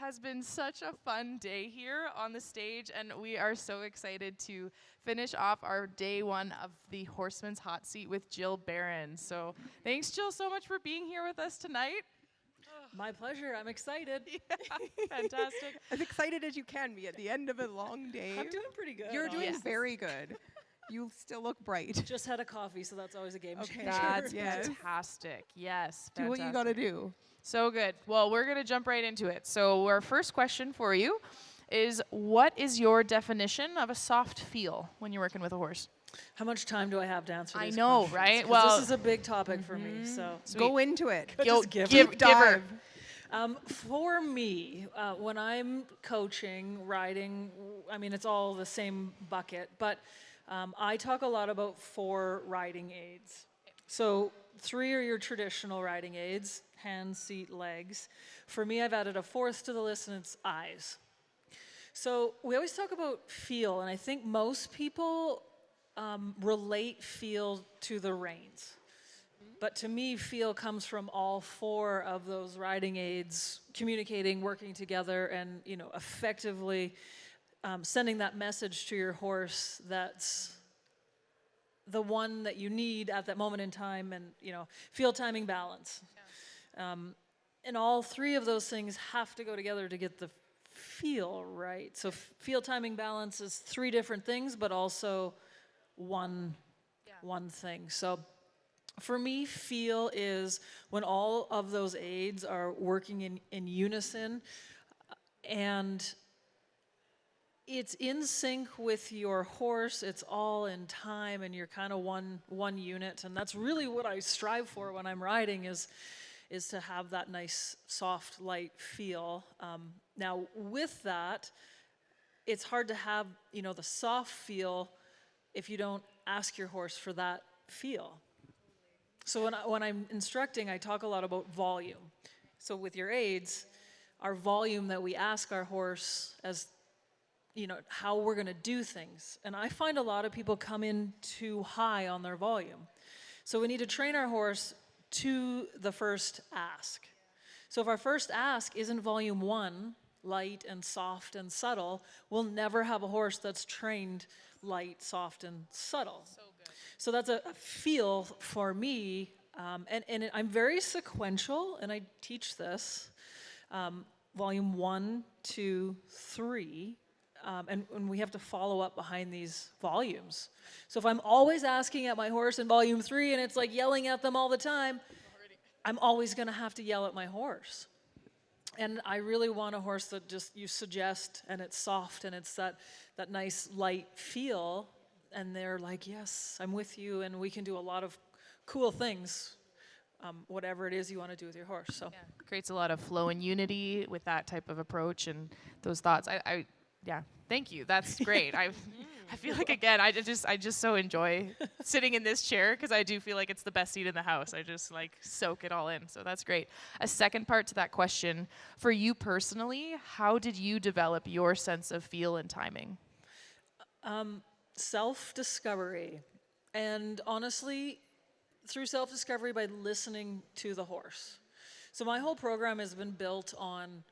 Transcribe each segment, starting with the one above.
has been such a fun day here on the stage, and we are so excited to finish off our day one of the Horseman's Hot Seat with Jill Barron. So thanks, Jill, so much for being here with us tonight. My pleasure. I'm excited. Yeah, fantastic. As excited as you can be at the end of a long day. I'm doing pretty good. You're doing Yes. very good. You still look bright. Just had a coffee, so that's always a game changer. That's Yes. fantastic. Yes, Do what you fantastic. gotta do. So good. Well, we're going to jump right into it. So our first question for you is, what is your definition of a soft feel when you're working with a horse? How much time do I have to answer I these know, questions? right? 'Cause Well, this is a big topic for me. So Sweet. Go into it. Just give give her. for me, when I'm coaching, riding, I mean, it's all the same bucket, but I talk a lot about 4 riding aids. So 3 are your traditional riding aids, hands, seat, legs. For me, I've added a 4th to the list, and it's eyes. So we always talk about feel, and I think most people relate feel to the reins. But to me, feel comes from all 4 of those riding aids communicating, working together, and effectively sending that message to your horse that's the one that you need at that moment in time, and feel, timing, balance. And all 3 of those things have to go together to get the feel right. So feel, timing, balance is 3 different things, but also one thing. So for me, feel is when all of those aids are working in unison, and it's in sync with your horse. It's all in time, and you're kind of one unit. And that's really what I strive for when I'm riding, is to have that nice, soft, light feel. Now, with that, it's hard to have the soft feel if you don't ask your horse for that feel. So when I'm instructing, I talk a lot about volume. So with your aids, our volume that we ask our horse as how we're going to do things. And I find a lot of people come in too high on their volume. So we need to train our horse to the first ask. So if our first ask isn't volume 1, light and soft and subtle, we'll never have a horse that's trained light, soft, and subtle. So that's a feel for me, and I'm very sequential, and I teach this, volume 1, 2, 3, and we have to follow up behind these volumes. So if I'm always asking at my horse in volume 3, and it's like yelling at them all the time, I'm always going to have to yell at my horse. And I really want a horse that just you suggest, and it's soft, and it's that nice light feel. And they're like, yes, I'm with you, and we can do a lot of cool things, whatever it is you want to do with your horse. So Creates a lot of flow and unity with that type of approach and those thoughts. Thank you. That's great. I feel like, again, I just so enjoy sitting in this chair, because I do feel like it's the best seat in the house. I just soak it all in. So that's great. A second part to that question, for you personally, how did you develop your sense of feel and timing? Self-discovery, and honestly, through self-discovery by listening to the horse. So my whole program has been built on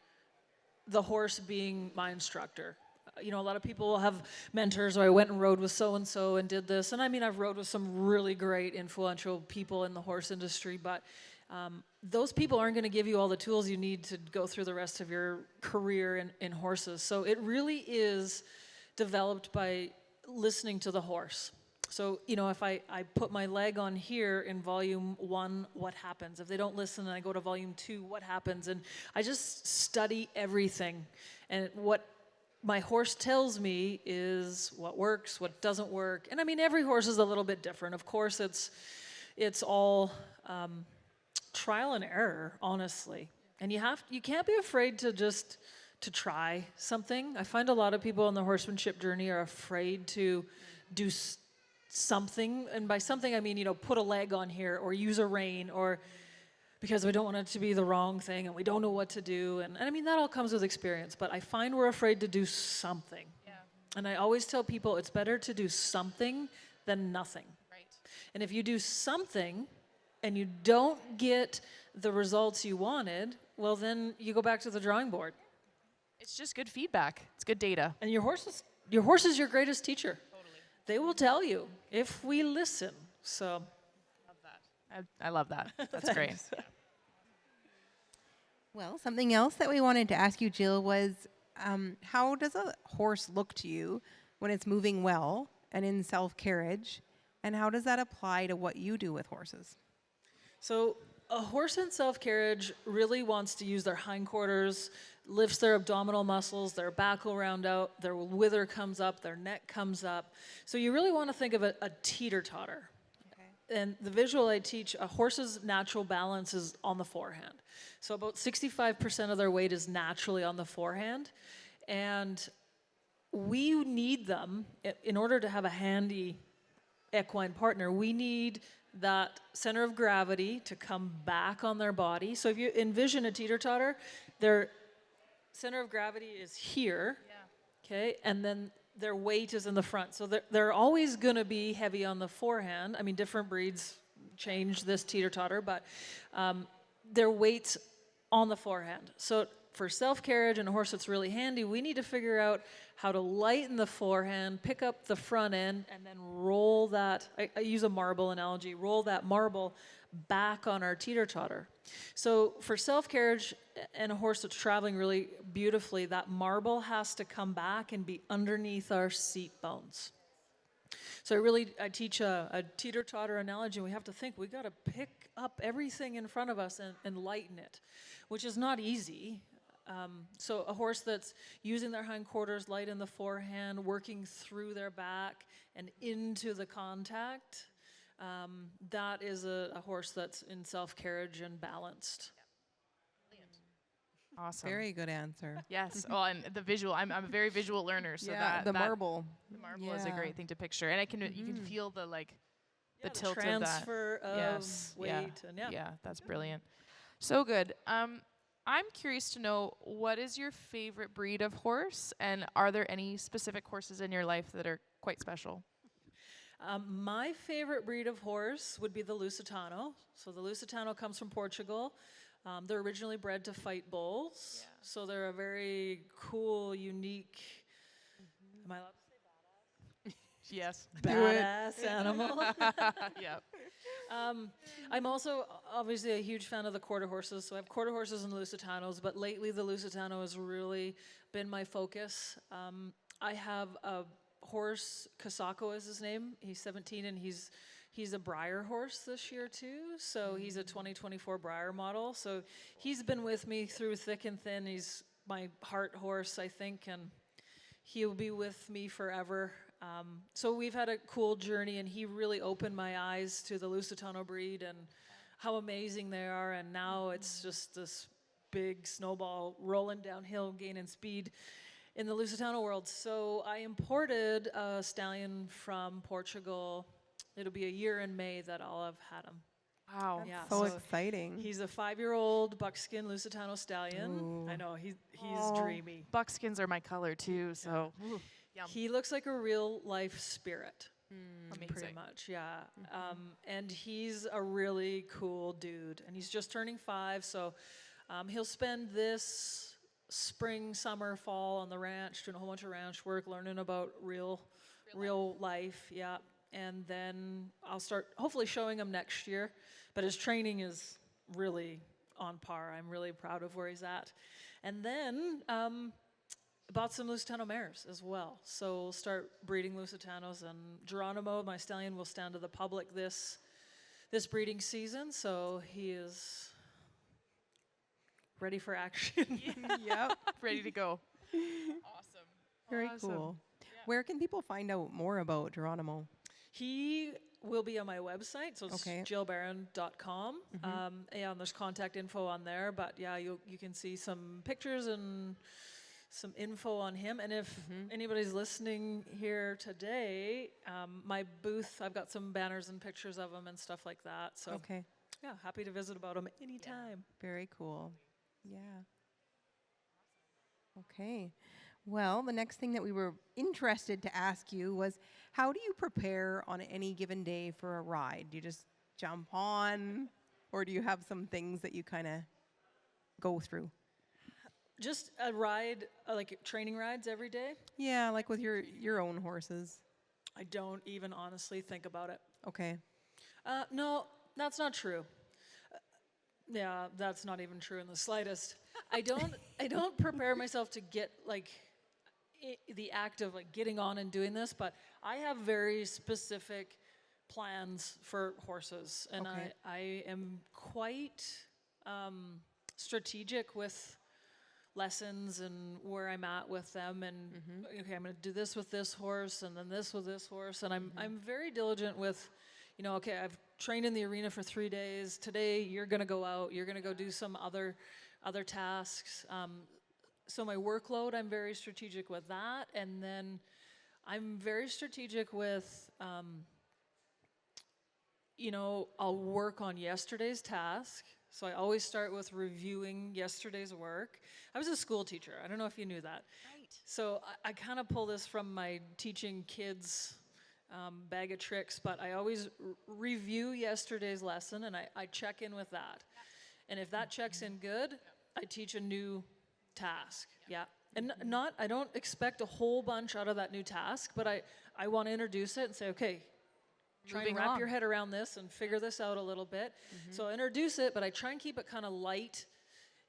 the horse being my instructor. A lot of people will have mentors, or I went and rode with so-and-so and did this. And I mean, I've rode with some really great, influential people in the horse industry, but those people aren't going to give you all the tools you need to go through the rest of your career in horses. So it really is developed by listening to the horse. So, if I put my leg on here in volume 1, what happens? If they don't listen and I go to volume 2, what happens? And I just study everything. And what my horse tells me is what works, what doesn't work. And I mean, every horse is a little bit different. Of course, it's all trial and error, honestly. And you can't be afraid to try something. I find a lot of people on the horsemanship journey are afraid to do something, and by something I mean, put a leg on here or use a rein, or because we don't want it to be the wrong thing and we don't know what to do. And I mean, that all comes with experience, but I find we're afraid to do something. Yeah. And I always tell people it's better to do something than nothing. Right. And if you do something and you don't get the results you wanted, well, then you go back to the drawing board. It's just good feedback. It's good data. And your horse is your greatest teacher. Totally. They will tell you if we listen. So I love that. That's great. Well, something else that we wanted to ask you, Jill, was how does a horse look to you when it's moving well and in self-carriage? And how does that apply to what you do with horses? So a horse in self-carriage really wants to use their hindquarters, lifts their abdominal muscles, their back will round out, their wither comes up, their neck comes up. So you really want to think of a teeter-totter. And the visual I teach, a horse's natural balance is on the forehand. So about 65% of their weight is naturally on the forehand. And we need them, in order to have a handy equine partner, we need that center of gravity to come back on their body. So if you envision a teeter-totter, their center of gravity is here, okay, and then their weight is in the front. So they're always going to be heavy on the forehand. I mean, different breeds change this teeter-totter, but their weight's on the forehand. So for self-carriage and a horse that's really handy, we need to figure out how to lighten the forehand, pick up the front end, and then roll that, I use a marble analogy, roll that marble back on our teeter-totter. So for self-carriage and a horse that's traveling really beautifully, that marble has to come back and be underneath our seat bones. So I teach a teeter-totter analogy, and we have to think, we got to pick up everything in front of us and lighten it, which is not easy. So a horse that's using their hindquarters, light in the forehand, working through their back and into the contact, that is a horse that's in self-carriage and balanced. Awesome. Very good answer. Yes. Oh, and the visual. I'm a very visual learner, so The marble. The marble is a great thing to picture, and you can feel the The tilt transfer of that. of weight. Yeah, that's brilliant. So good. I'm curious to know, what is your favorite breed of horse, and are there any specific horses in your life that are quite special? My favorite breed of horse would be the Lusitano. So the Lusitano comes from Portugal. They're originally bred to fight bulls. So they're a very cool, unique, am I allowed to say badass? Yes. Badass animal. Yep. I'm also obviously a huge fan of the quarter horses. So I have quarter horses and Lusitanos, but lately the Lusitano has really been my focus. I have a horse, Kasako is his name. He's 17 and he's a Breyer horse this year too. So he's a 2024 Breyer model. So he's been with me through thick and thin. He's my heart horse, I think, and he'll be with me forever. So we've had a cool journey, and he really opened my eyes to the Lusitano breed and how amazing they are. And now it's just this big snowball rolling downhill, gaining speed in the Lusitano world. So I imported a stallion from Portugal. It'll be a year in May that I'll have had him. Wow. Yeah, So exciting. He's a 5-year-old buckskin Lusitano stallion. Ooh. I know, he's dreamy. Buckskins are my color too, so yum. He looks like a real life spirit. Pretty Amazing. much, yeah. And he's a really cool dude. And he's just turning 5, so he'll spend this spring, summer, fall on the ranch, doing a whole bunch of ranch work, learning about real life, yeah. And then I'll start hopefully showing him next year. But his training is really on par. I'm really proud of where he's at. And then bought some Lusitano mares as well. So we'll start breeding Lusitanos, and Geronimo, my stallion, will stand to the public this breeding season. So he is ready for action. Yep. Ready to go. Awesome. Very Awesome. cool. Where can people find out more about Geronimo? He will be on my website, so it's Okay. jillbarron.com. And there's contact info on there, but yeah, you can see some pictures and some info on him. And if anybody's listening here today, my booth, I've got some banners and pictures of him and stuff like that. So Okay. yeah, happy to visit about him anytime. Very cool. Yeah. Okay. Well, the next thing that we were interested to ask you was, how do you prepare on any given day for a ride? Do you just jump on, or do you have some things that you kind of go through? Just a ride, like training rides every day. Yeah, like with your own horses. I don't even honestly think about it. Okay. No, that's not true. Yeah, that's not even true in the slightest. I don't prepare myself to get like the act of like getting on and doing this, but I have very specific plans for horses, and Okay. I am quite strategic with lessons and where I'm at with them, and okay, I'm going to do this with this horse and then this with this horse, and I'm very diligent with, you know, okay, I've trained in the arena for 3 days. Today you're going to go out, you're going to go do some other tasks. So my workload, I'm very strategic with that, and then I'm very strategic with, you know, I'll work on yesterday's task. So I always start with reviewing yesterday's work. I was a school teacher. I don't know if you knew that. Right. So I kind of pull this from my teaching kids bag of tricks, but I always review yesterday's lesson, and I check in with that. And if that checks in good, I teach a new task. Yeah. And I don't expect a whole bunch out of that new task, but I want to introduce it and say, okay, try and Moving wrap on. your head around this and figure this out a little bit. So I introduce it, but I try and keep it kind of light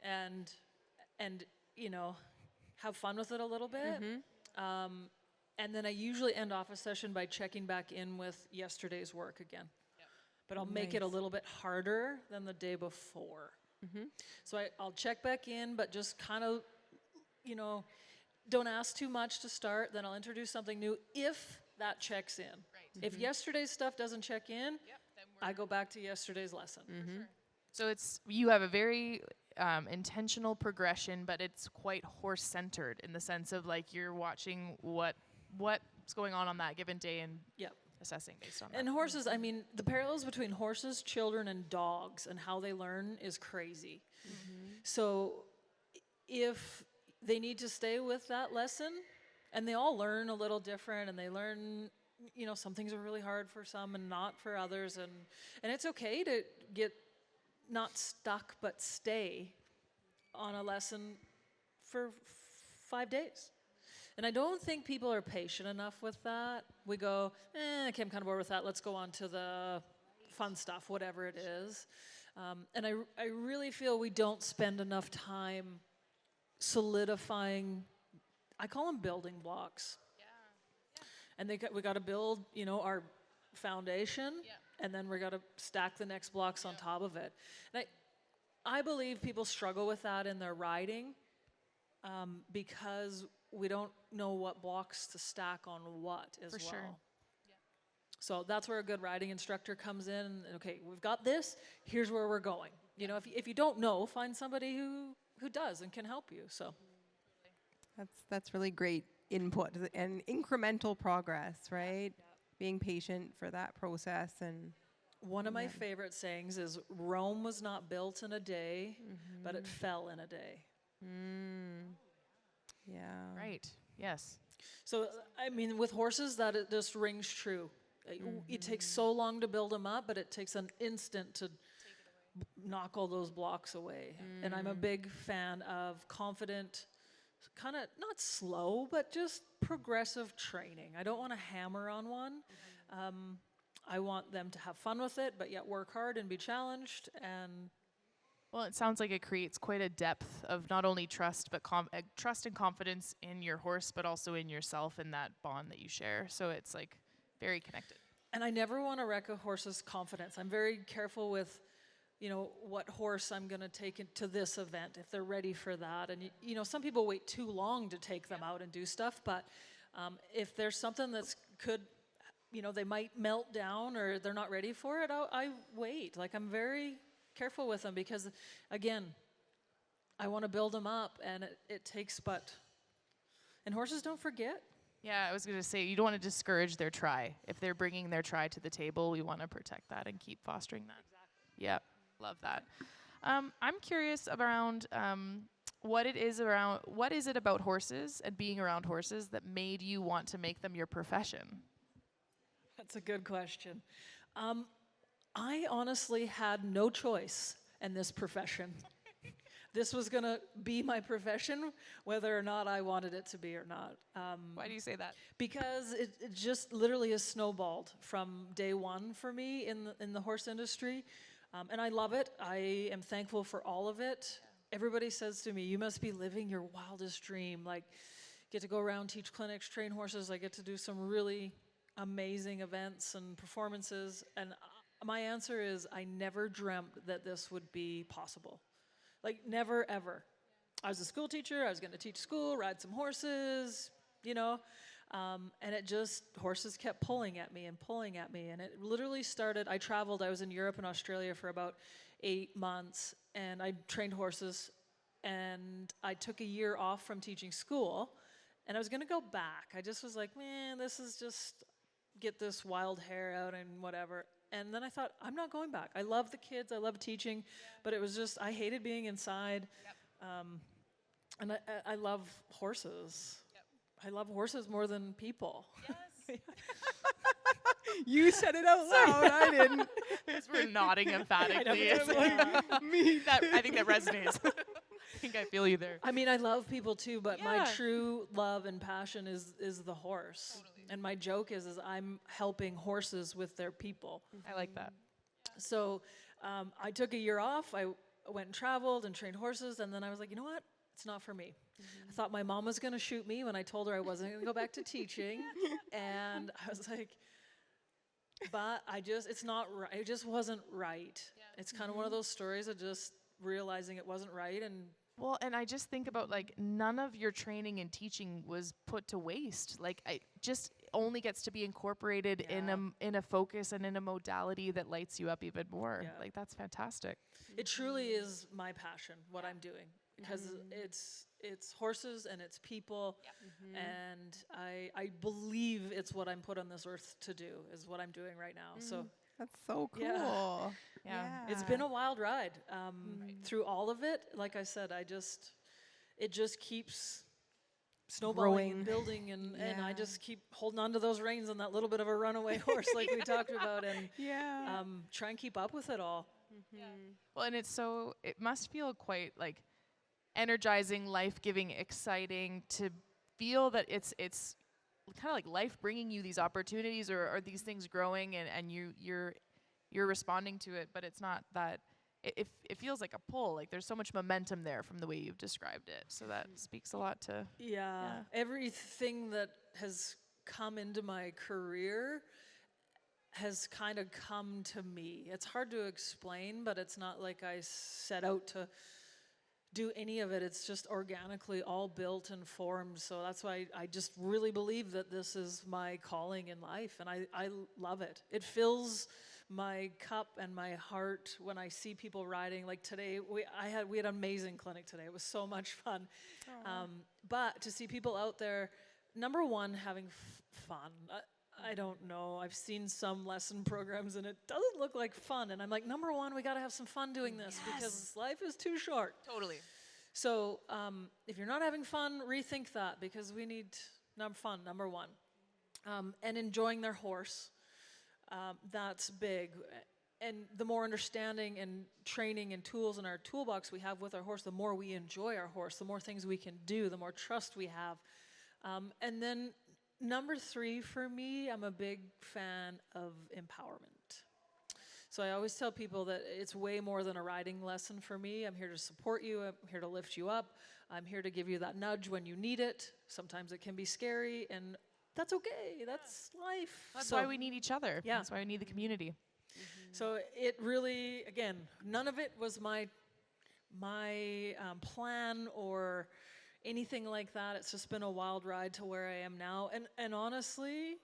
and you know, have fun with it a little bit. And then I usually end off a session by checking back in with yesterday's work again. But I'll make it a Nice. little bit harder than the day before. So I'll check back in, but just kind of, you know, don't ask too much to start. Then I'll introduce something new if that checks in. Right. If yesterday's stuff doesn't check in, Then we're I go back to yesterday's lesson. So it's you have a very intentional progression, but it's quite horse centered in the sense of like you're watching what's going on that given day and Yep. assessing based on And that. horses, I mean, the parallels between horses, children, and dogs and how they learn is crazy. So if they need to stay with that lesson, and they all learn a little different, and they learn, you know, some things are really hard for some and not for others, and it's okay to get not stuck but stay on a lesson for 5 days. And I don't think people are patient enough with that. We go, okay, I'm kind of bored with that. Let's go on to the fun stuff, whatever it is. And I really feel we don't spend enough time solidifying, I call them building blocks. And we got to build, you know, our foundation, and then we got to stack the next blocks on top of it. And I believe people struggle with that in their riding because we don't know what blocks to stack on what as For well. sure. So that's where a good riding instructor comes in. And, okay, we've got this. Here's where we're going. You know, if you don't know, find somebody who does and can help you. So That's really great input and incremental progress, right? Being patient for that process and one of my favorite sayings is Rome was not built in a day, but it fell in a day. yeah. Right. Yes. So, I mean, with horses, that it just rings true. It takes so long to build them up, but it takes an instant to knock all those blocks away. And I'm a big fan of confident, kind of not slow, but just progressive training. I don't want to hammer on one. I want them to have fun with it, but yet work hard and be challenged. And Well, it sounds like it creates quite a depth of not only trust, but trust and confidence in your horse, but also in yourself and that bond that you share. So it's like very connected. I never want to wreck a horse's confidence. I'm very careful with, you know, what horse I'm going to take to this event, if they're ready for that. And, you know, some people wait too long to take them out and do stuff, but if there's something that's you know, they might melt down or they're not ready for it, I wait. Like, I'm very careful with them because, again, I want to build them up, and it takes and horses don't forget. Yeah, I was going to say, you don't want to discourage their try. If they're bringing their try to the table, we want to protect that and keep fostering that. Exactly. Yeah, love that. I'm curious around what is it about horses and being around horses that made you want to make them your profession? That's a good question. I honestly had no choice in this profession. this was going to be my profession, whether or not I wanted it to be or not. Why do you say that? Because it just literally has snowballed from day one for me in the horse industry. And I love it. I am thankful for all of it. Everybody says to me, you must be living your wildest dream. Like, get to go around, teach clinics, train horses. I get to do some really amazing events and performances. And my answer is, I never dreamt that this would be possible. Like, never, ever. I was a school teacher. I was going to teach school, ride some horses, you know. And it just, horses kept pulling at me. And it literally started, I traveled, I was in Europe and Australia for about 8 months, and I trained horses, and I took a year off from teaching school, and I was gonna go back. I just was like, man, this is just, get this wild hair out and whatever. And then I thought, I'm not going back. I love the kids, I love teaching, but it was just, I hated being inside. And I love horses. I love horses more than people. Yes. You said it out loud. I didn't. Because we're nodding emphatically. I know. I think that resonates. I think I feel you there. I mean, I love people too, but my Yeah. true love and passion is the horse. Totally. And my joke is I'm helping horses with their people. I like that. So I took a year off. I went and traveled and trained horses, and then I was like, you know what? It's not for me. I thought my mom was going to shoot me when I told her I wasn't going to go back to teaching, and I was like, but it's not right. It just wasn't right. Yeah. It's kind of one of those stories of just realizing it wasn't right. And Well, and I just think about, like, none of your training and teaching was put to waste. Like, I just only gets to be incorporated in a focus and in a modality that lights you up even more. Yeah. Like, that's fantastic. it truly is my passion, what I'm doing, because it's horses and it's people, and I believe it's what I'm put on this earth to do, is what I'm doing right now. So That's so cool. Yeah. Yeah. it's been a wild ride through all of it. Like I said, it just keeps snowballing and building, and I Yeah. just keep holding on to those reins on that little bit of a runaway horse like we talked about, and try and keep up with it all. Well, and it must feel quite, like, energizing, life-giving, exciting to feel that it's kind of like life bringing you these opportunities or these things growing, and you're responding to it, but it's not that. It feels like a pull. Like, there's so much momentum there from the way you've described it. So that speaks a lot to. Yeah. Everything that has come into my career has kind of come to me. It's hard to explain, but it's not like I set out to do any of it. It's just organically all built and formed. So that's why I just really believe that this is my calling in life, and I love it. It fills my cup and my heart when I see people riding. Like today, we had an amazing clinic today. It was so much fun. But to see people out there, number one, having fun. I don't know. I've seen some lesson programs and it doesn't look like fun. And I'm like, number one, we got to have some fun doing this because life is too short. Totally. So if you're not having fun, rethink that, because we need fun, number one. And enjoying their horse. That's big. And the more understanding and training and tools in our toolbox we have with our horse, the more we enjoy our horse, the more things we can do, the more trust we have. And then number three, for me, I'm a big fan of empowerment. So I always tell people that it's way more than a riding lesson for me. I'm here to support you. I'm here to lift you up. I'm here to give you that nudge when you need it. Sometimes it can be scary, and that's okay. That's life. That's why we need each other. Yeah. That's why we need the community. So it really, again, none of it was my plan or anything like that. It's just been a wild ride to where I am now. And honestly,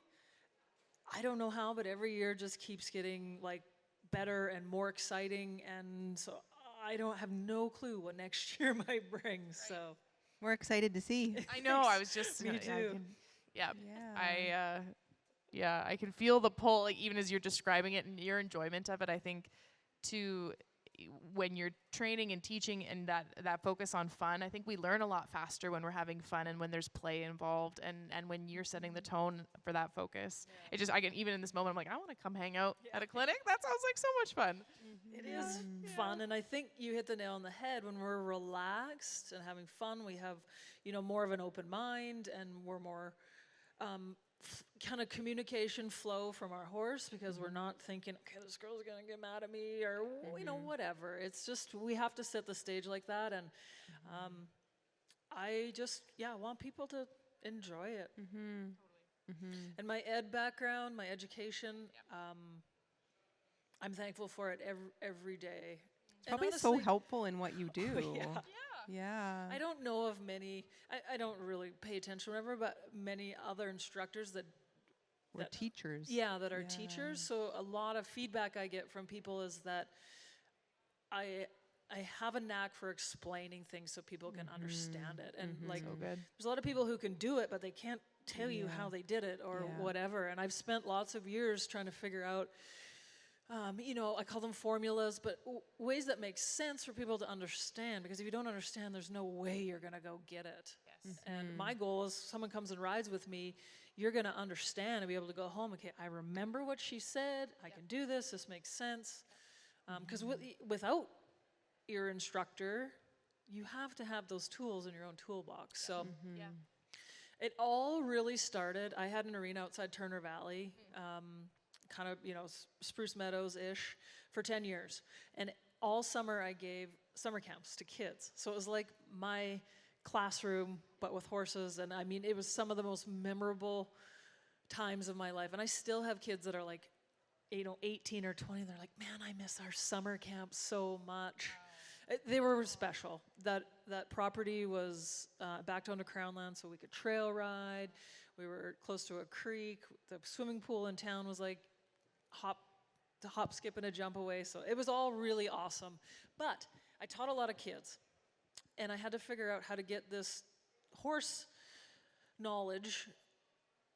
I don't know how, but every year just keeps getting like better and more exciting. And so I don't have no clue what next year might bring. Right. So We're excited to see. I know. I was just. Me too. I can feel the pull, like, even as you're describing it and your enjoyment of it. I think to when you're training and teaching and that focus on fun, I think we learn a lot faster when we're having fun and when there's play involved and when you're setting the tone for that focus. It just, I can, even in this moment, I'm like, I want to come hang out at a clinic. That sounds like so much fun. It is fun, and I think you hit the nail on the head. When we're relaxed and having fun, we have, more of an open mind, and we're more kind of communication flow from our horse because we're not thinking, okay, this girl's gonna get mad at me, or whatever. It's just we have to set the stage like that, and I just want people to enjoy it. And my ed background, my education. I'm thankful for it every day. It's probably so helpful in what you do. Yeah. I don't know of many, I don't really pay attention whatever, but many other instructors that teachers. That are teachers. So a lot of feedback I get from people is that I have a knack for explaining things so people can understand it. And there's a lot of people who can do it, but they can't tell you how they did it or whatever. And I've spent lots of years trying to figure out I call them formulas, but ways that make sense for people to understand, because if you don't understand, there's no way you're going to go get it. Yes. And my goal is someone comes and rides with me, you're going to understand and be able to go home, okay, I remember what she said, I can do this makes sense. Because without your instructor, you have to have those tools in your own toolbox. So it all really started, I had an arena outside Turner Valley, kind of, Spruce Meadows-ish for 10 years. And all summer I gave summer camps to kids. So it was like my classroom, but with horses. And I mean, it was some of the most memorable times of my life. And I still have kids that are like, 18 or 20. They're like, man, I miss our summer camp so much. They were special. That property was backed onto Crown land, so we could trail ride. We were close to a creek. The swimming pool in town was like hop, skip, and a jump away. So it was all really awesome. But I taught a lot of kids, and I had to figure out how to get this horse knowledge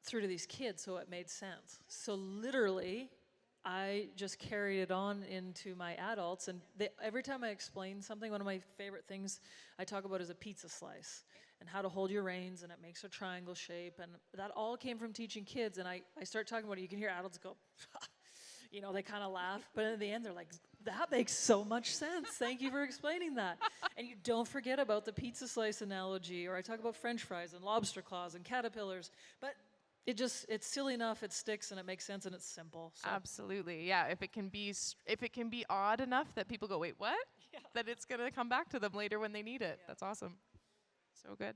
through to these kids so it made sense. So literally, I just carried it on into my adults, and every time I explain something, one of my favorite things I talk about is a pizza slice and how to hold your reins, and it makes a triangle shape, and that all came from teaching kids. And I start talking about it, you can hear adults go, they kind of laugh, but in the end they're like, that makes so much sense. Thank you for explaining that. And you don't forget about the pizza slice analogy, or I talk about French fries and lobster claws and caterpillars, but it's silly enough, it sticks, and it makes sense, and it's simple. So. Absolutely, yeah. If it can be odd enough that people go, wait, what? Yeah. That it's gonna come back to them later when they need it. Yeah. That's awesome. So good.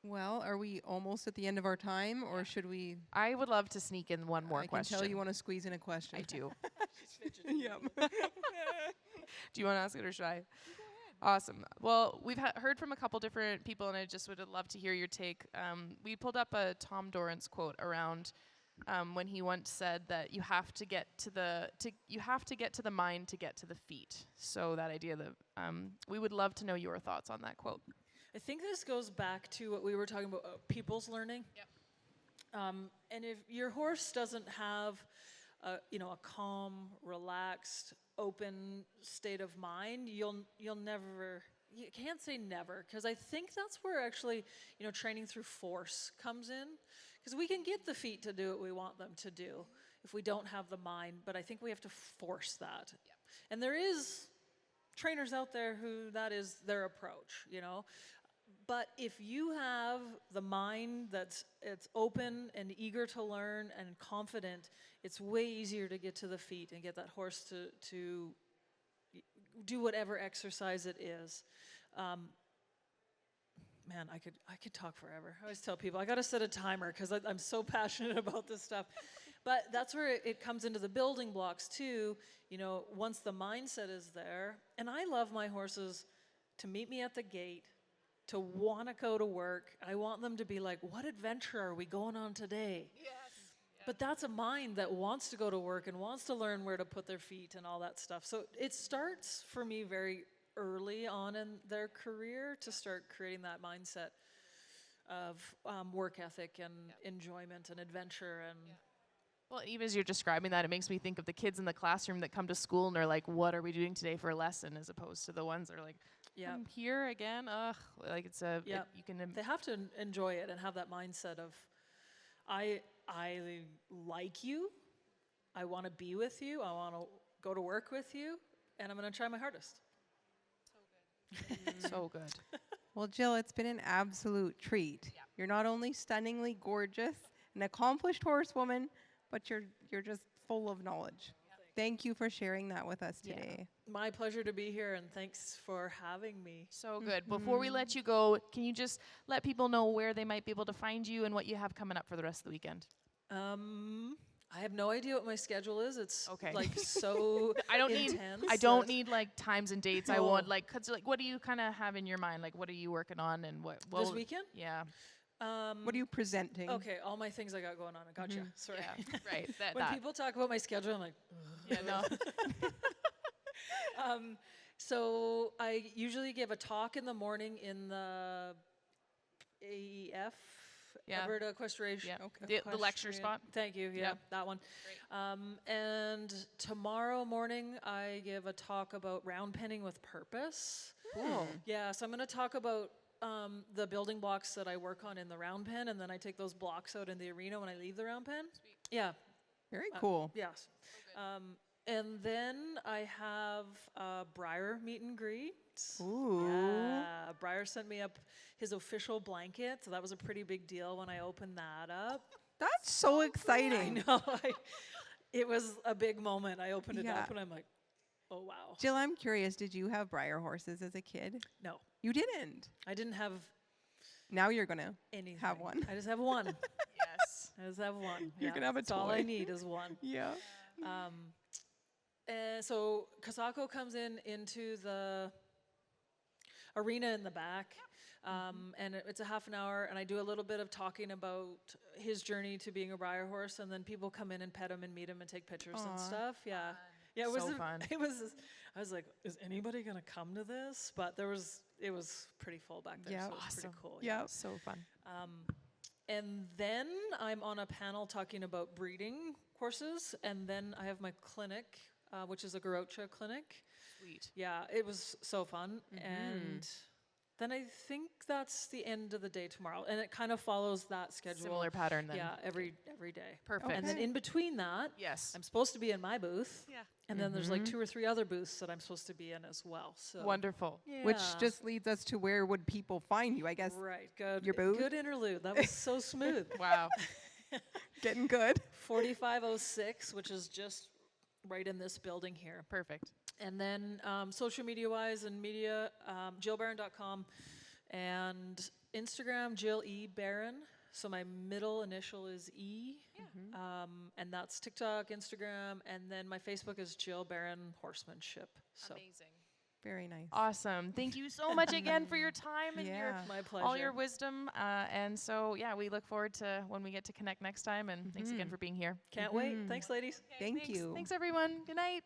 Well, are we almost at the end of our time, or should we? I would love to sneak in one more question. I can tell you want to squeeze in a question. I do. Yep. Do you want to ask it, or should I? Awesome. Well, we've heard from a couple different people, and I just would love to hear your take. We pulled up a Tom Dorrance quote around when he once said that you have to get to the mind to get to the feet. So that idea that we would love to know your thoughts on that quote. I think this goes back to what we were talking about, people's learning. Yep. And if your horse doesn't have a calm, relaxed, open state of mind, you'll never, you can't say never, because I think that's where actually, training through force comes in, because we can get the feet to do what we want them to do if we don't have the mind, but I think we have to force that. Yep. And there is trainers out there who that is their approach, But if you have the mind it's open and eager to learn and confident, it's way easier to get to the feet and get that horse to do whatever exercise it is. Man, I could talk forever. I always tell people I got to set a timer because I'm so passionate about this stuff. But that's where it comes into the building blocks too. Once the mindset is there, and I love my horses to meet me at the gate, to want to go to work. I want them to be like, what adventure are we going on today? Yes. Yeah. But that's a mind that wants to go to work and wants to learn where to put their feet and all that stuff. So it starts for me very early on in their career to start creating that mindset of work ethic and enjoyment and adventure. And Well, even as you're describing that, it makes me think of the kids in the classroom that come to school and are like, "What are we doing today for a lesson?" As opposed to the ones that are like, Yeah. "I'm here again." Ugh, like it's a Yeah. you can They have to enjoy it and have that mindset of, I like you, I want to be with you, I want to go to work with you, and I'm going to try my hardest. so good. Well, Jill, it's been an absolute treat. You're not only stunningly gorgeous, an accomplished horsewoman, but you're just full of knowledge. Thank you for sharing that with us today. My pleasure to be here, and thanks for having me. So good. Before we let you go, can you just let people know where they might be able to find you and what you have coming up for the rest of the weekend? I have no idea what my schedule is. It's Okay. like so I don't intense. need like times and dates. I want like, cause like, what do you kind of have in your mind? Like, what are you working on and what? This weekend? Yeah. What are you presenting? Okay, all my things I got going on. I gotcha. Sorry. Yeah. Right. When people talk about my schedule, I'm like, Yeah. No. so I usually give a talk in the morning in the AEF, Yeah. Alberta Equestrian. Yeah. Okay. The lecture spot. Thank you. Yeah, Yep. that one. And tomorrow morning I give a talk about round penning with purpose. Cool. Yeah, so I'm going to talk about the building blocks that I work on in the round pen, and then I take those blocks out in the arena when I leave the round pen. Yeah. Very cool. Yes. And then I have a Briar meet and greet. Ooh. Yeah, Briar sent me up his official blanket, so that was a pretty big deal when I opened that up. That's so exciting. No, it was a big moment. I opened it Yeah. up and I'm like, oh wow. Jill, I'm curious, did you have Briar horses as a kid? No, You didn't. I didn't have Now you're going to anything. have one. I just have one. Yes. I just have one. You're gonna have a That's all I toy. need is one. Yeah. So Kasako comes into the arena in the back, and it's a half an hour, and I do a little bit of talking about his journey to being a Briar horse, and then people come in and pet him and meet him and take pictures and stuff. Yeah, yeah, it was So fun. It was. I was like, is anybody gonna come to this? But it was pretty full back there, Yeah. so it was pretty Awesome. cool. Yeah. So fun. And then I'm on a panel talking about breeding horses, and then I have my clinic, which is a Garocha clinic. Sweet. Yeah, it was so fun. And then I think that's the end of the day tomorrow. And it kind of follows that schedule. Similar pattern then. Yeah, every day. Perfect. And then in between that, Yes. I'm supposed to be in my booth. Yeah. And then there's like 2 or 3 other booths that I'm supposed to be in as well. So Wonderful. yeah. Which just leads us to where would people find you, I guess. Right, good. Your booth? Good interlude. That was so smooth. Wow. Getting good. 4506, which is just right in this building here. Perfect. And then social media-wise and media, jillbarron.com, and Instagram, Jill E. Barron. So my middle initial is E. And that's TikTok, Instagram, and then my Facebook is Jill Barron Horsemanship. So Amazing. Very nice. Awesome. Thank you so much again for your time and your Yeah. my pleasure. all your wisdom. And so, yeah, we look forward to when we get to connect next time. And thanks again for being here. Can't wait. Thanks, ladies. Thank Thanks. you. Thanks, everyone. Good night.